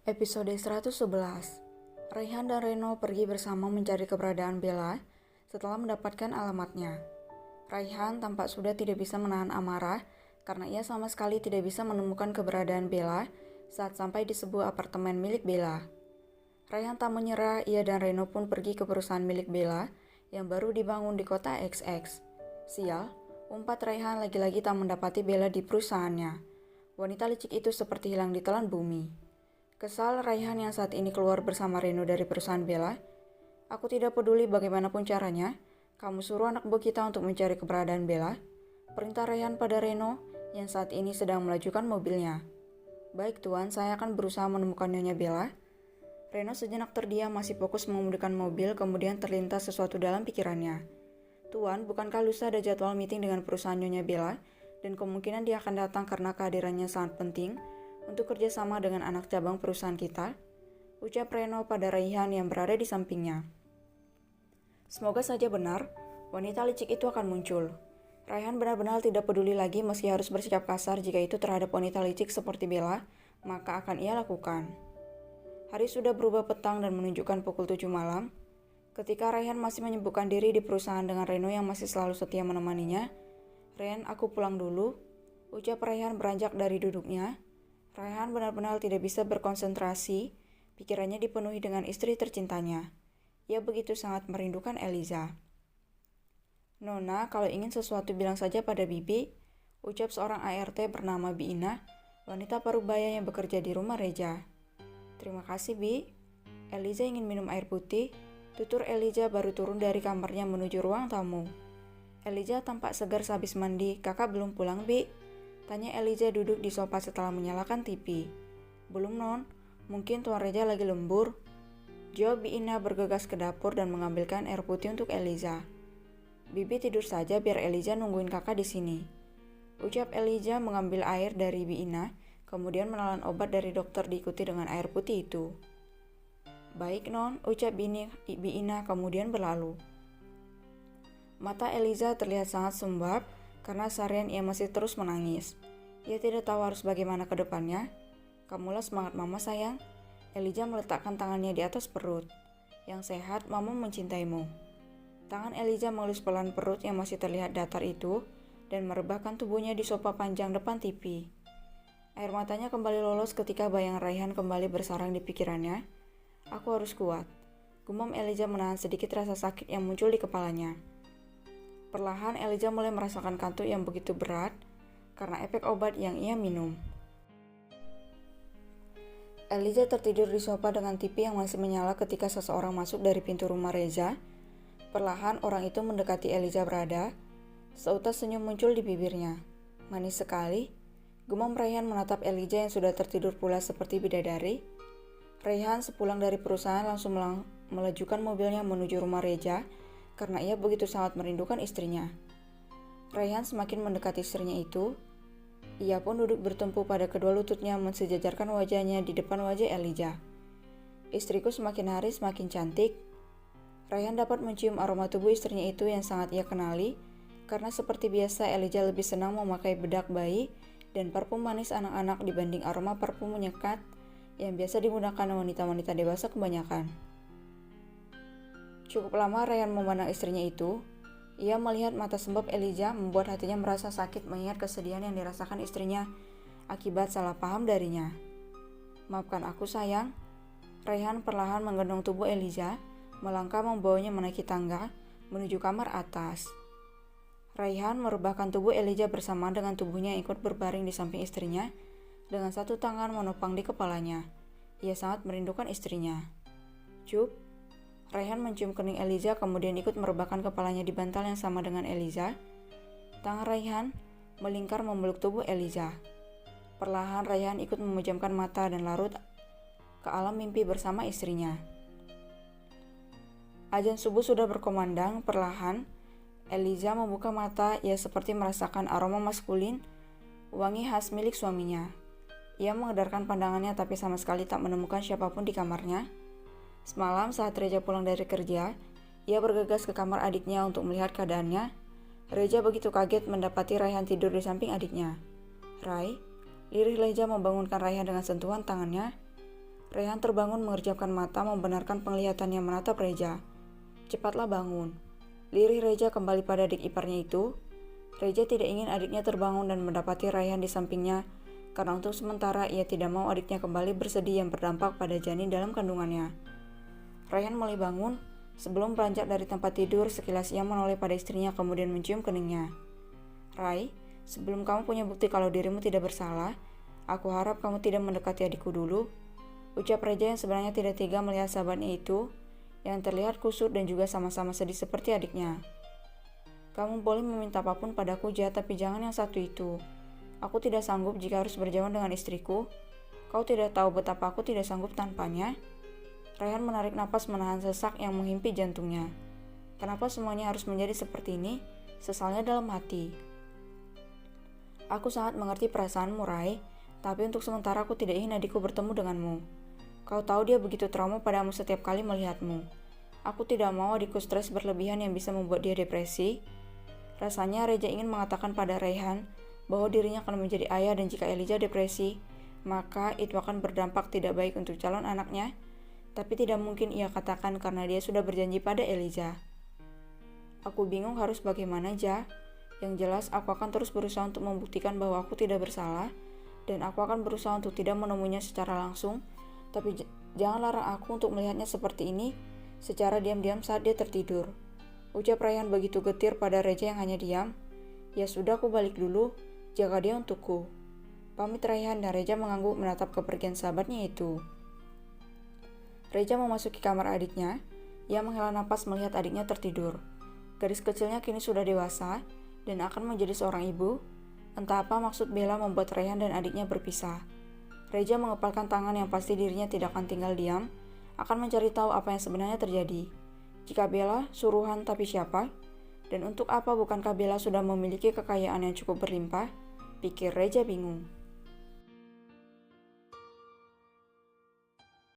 Episode 111. Raihan dan Reno pergi bersama mencari keberadaan Bella setelah mendapatkan alamatnya. Raihan tampak sudah tidak bisa menahan amarah karena ia sama sekali tidak bisa menemukan keberadaan Bella saat sampai di sebuah apartemen milik Bella. Raihan tak menyerah, ia dan Reno pun pergi ke perusahaan milik Bella yang baru dibangun di kota XX. Sial, umpat Raihan lagi-lagi tak mendapati Bella di perusahaannya. Wanita licik itu seperti hilang ditelan bumi. Kesal, Raihan yang saat ini keluar bersama Reno dari perusahaan Bella. Aku tidak peduli bagaimanapun caranya, kamu suruh anak buah kita untuk mencari keberadaan Bella. Perintah Raihan pada Reno yang saat ini sedang melajukan mobilnya. Baik tuan, saya akan berusaha menemukan Nyonya Bella. Reno sejenak terdiam masih fokus mengemudikan mobil, kemudian terlintas sesuatu dalam pikirannya. Tuan, bukankah lusa ada jadwal meeting dengan perusahaan Nyonya Bella dan kemungkinan dia akan datang karena kehadirannya sangat penting untuk kerjasama dengan anak cabang perusahaan kita? Ucap Reno pada Raihan yang berada di sampingnya. Semoga saja benar, wanita licik itu akan muncul. Raihan benar-benar tidak peduli lagi meski harus bersikap kasar jika itu terhadap wanita licik seperti Bella, maka akan ia lakukan. Hari sudah berubah petang dan menunjukkan pukul 7 malam. Ketika Raihan masih menyibukkan diri di perusahaan dengan Reno yang masih selalu setia menemaninya. Ren, aku pulang dulu, ucap Raihan beranjak dari duduknya. Raihan benar-benar tidak bisa berkonsentrasi, pikirannya dipenuhi dengan istri tercintanya. Ia begitu sangat merindukan Eliza. Nona, kalau ingin sesuatu bilang saja pada Bibi, ucap seorang ART bernama Biina, wanita parubaya yang bekerja di rumah Reja. Terima kasih, Bi. Eliza ingin minum air putih, tutur Eliza baru turun dari kamarnya menuju ruang tamu. Eliza tampak segar sehabis mandi, kakak belum pulang, Bi? Tanya Eliza duduk di sofa setelah menyalakan TV. Belum non, mungkin Tuan Reja lagi lembur. Jawab Biina bergegas ke dapur dan mengambilkan air putih untuk Eliza. Bibi tidur saja biar Eliza nungguin kakak di sini. Ucap Eliza mengambil air dari Biina, kemudian menelan obat dari dokter diikuti dengan air putih itu. Baik non, ucap Biina kemudian berlalu. Mata Eliza terlihat sangat sembab, karena seharian ia masih terus menangis. Ia tidak tahu harus bagaimana ke depannya. Kamulah semangat mama sayang. Eliza meletakkan tangannya di atas perut. Yang sehat, mama mencintaimu. Tangan Eliza mengelus pelan perut yang masih terlihat datar itu dan merebahkan tubuhnya di sofa panjang depan TV. Air matanya kembali lolos ketika bayangan Raihan kembali bersarang di pikirannya. Aku harus kuat. Gumam Eliza menahan sedikit rasa sakit yang muncul di kepalanya. Perlahan Eliza mulai merasakan kantuk yang begitu berat karena efek obat yang ia minum. Eliza tertidur di sofa dengan TV yang masih menyala ketika seseorang masuk dari pintu rumah Reza. Perlahan orang itu mendekati Eliza berada. Seutas senyum muncul di bibirnya. Manis sekali. Gumam Raihan menatap Eliza yang sudah tertidur pula seperti bidadari. Raihan sepulang dari perusahaan langsung melajukan mobilnya menuju rumah Reza karena ia begitu sangat merindukan istrinya. Raihan semakin mendekati istrinya itu. Ia pun duduk bertumpu pada kedua lututnya mensejajarkan wajahnya di depan wajah Eliza. Istriku semakin hari semakin cantik. Raihan dapat mencium aroma tubuh istrinya itu yang sangat ia kenali, karena seperti biasa Eliza lebih senang memakai bedak bayi dan parfum manis anak-anak dibanding aroma parfum menyekat yang biasa digunakan wanita-wanita dewasa kebanyakan. Cukup lama Raihan memandang istrinya itu. Ia melihat mata sembab Eliza membuat hatinya merasa sakit mengingat kesedihan yang dirasakan istrinya akibat salah paham darinya. Maafkan aku sayang. Raihan perlahan menggendong tubuh Eliza, melangkah membawanya menaiki tangga menuju kamar atas. Raihan merebahkan tubuh Eliza bersamaan dengan tubuhnya yang ikut berbaring di samping istrinya, dengan satu tangan menopang di kepalanya. Ia sangat merindukan istrinya. Cup. Raihan mencium kening Eliza kemudian ikut merebahkan kepalanya di bantal yang sama dengan Eliza. Tangan Raihan melingkar memeluk tubuh Eliza. Perlahan Raihan ikut memejamkan mata dan larut ke alam mimpi bersama istrinya. Azan subuh sudah berkumandang. Perlahan Eliza membuka mata. Ia seperti merasakan aroma maskulin, wangi khas milik suaminya. Ia mengedarkan pandangannya tapi sama sekali tak menemukan siapapun di kamarnya. Semalam saat Reja pulang dari kerja, ia bergegas ke kamar adiknya untuk melihat keadaannya. Reja begitu kaget mendapati Raihan tidur di samping adiknya. Rai, lirih Reja membangunkan Raihan dengan sentuhan tangannya. Rayhan terbangun mengerjapkan mata membenarkan penglihatannya menatap Reja. Cepatlah bangun. Lirih Reja kembali pada adik iparnya itu. Reja tidak ingin adiknya terbangun dan mendapati Rayhan di sampingnya karena untuk sementara ia tidak mau adiknya kembali bersedih yang berdampak pada janin dalam kandungannya. Rayhan mulai bangun. Sebelum beranjak dari tempat tidur, sekilas ia menoleh pada istrinya kemudian mencium keningnya. Rai, sebelum kamu punya bukti kalau dirimu tidak bersalah, aku harap kamu tidak mendekati adikku dulu. Ucap Reja yang sebenarnya tidak tega melihat sahabatnya itu, yang terlihat kusut dan juga sama-sama sedih seperti adiknya. Kamu boleh meminta apapun padaku, Ja, tapi jangan yang satu itu. Aku tidak sanggup jika harus berjauhan dengan istriku. Kau tidak tahu betapa aku tidak sanggup tanpanya. Rayhan menarik napas menahan sesak yang menghimpi jantungnya. Kenapa semuanya harus menjadi seperti ini? Sesalnya dalam hati. Aku sangat mengerti perasaanmu, Rai, tapi untuk sementara aku tidak ingin adikku bertemu denganmu. Kau tahu dia begitu trauma padamu setiap kali melihatmu. Aku tidak mau adikku stres berlebihan yang bisa membuat dia depresi. Rasanya Reja ingin mengatakan pada Rayhan bahwa dirinya akan menjadi ayah dan jika Elijah depresi, maka itu akan berdampak tidak baik untuk calon anaknya. Tapi tidak mungkin ia katakan karena dia sudah berjanji pada Elijah. Aku bingung harus bagaimana, Ja. Yang jelas aku akan terus berusaha untuk membuktikan bahwa aku tidak bersalah dan aku akan berusaha untuk tidak menemuinya secara langsung. Tapi jangan larang aku untuk melihatnya seperti ini secara diam-diam saat dia tertidur. Ucap Rayhan begitu getir pada Reja yang hanya diam. Ya sudah, aku balik dulu. Jaga dia untukku. Pamit Rayhan dan Reja mengangguk menatap kepergian sahabatnya itu. Reja memasuki kamar adiknya. Ia menghela napas melihat adiknya tertidur. Gadis kecilnya kini sudah dewasa dan akan menjadi seorang ibu. Entah apa maksud Bella membuat Rayhan dan adiknya berpisah. Reja mengepalkan tangan yang pasti dirinya tidak akan tinggal diam, akan mencari tahu apa yang sebenarnya terjadi. Jika Bella, suruhan tapi siapa? Dan untuk apa bukankah Bella sudah memiliki kekayaan yang cukup berlimpah? Pikir Reja bingung.